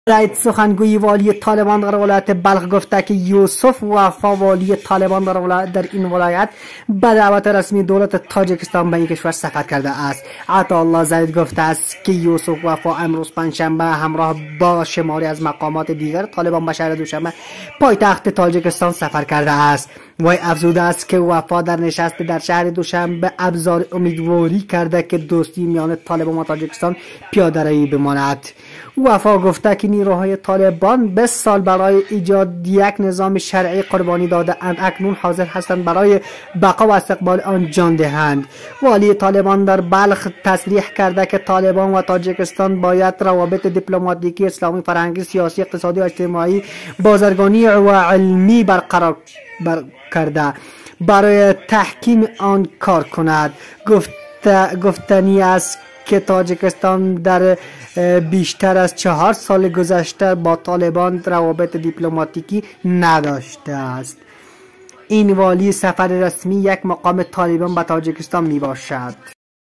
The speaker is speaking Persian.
رئیس سخنگوی والی طالبان در ولایت بلخ گفته که یوسف وفا والی طالبان در این ولایت به دعوت رسمی دولت تاجیکستان به این کشور سفر کرده است. عطاالله زید گفته است که یوسف وفا امروز پنجشنبه همراه با شماری از مقامات دیگر طالبان به شهر دوشنبه پایتخت تاجیکستان سفر کرده است. وی افزوده است که وفا در نشست در شهر دوشنبه ابزار امیدواری کرده که دوستی میان طالبان و تاجیکستان پیاده روی بماند. وفا گفته که نیروهای طالبان 20 سال برای ایجاد یک نظام شرعی قربانی داده اند، اکنون حاضر هستند برای بقا و استقبال آن جان دهند. والی طالبان در بلخ تصریح کرده که طالبان و تاجیکستان باید روابط دیپلماتیکی، اسلامی، فرهنگی، سیاسی، اقتصادی و اجتماعی، بازرگانی و علمی برقرار کرده برای تحکیم آن کار کند. گفتنی است که تاجیکستان در بیشتر از 4 سال گذشته با طالبان روابط دیپلماتیکی نداشته است. این والی سفر رسمی یک مقام طالبان به تاجیکستان می باشد.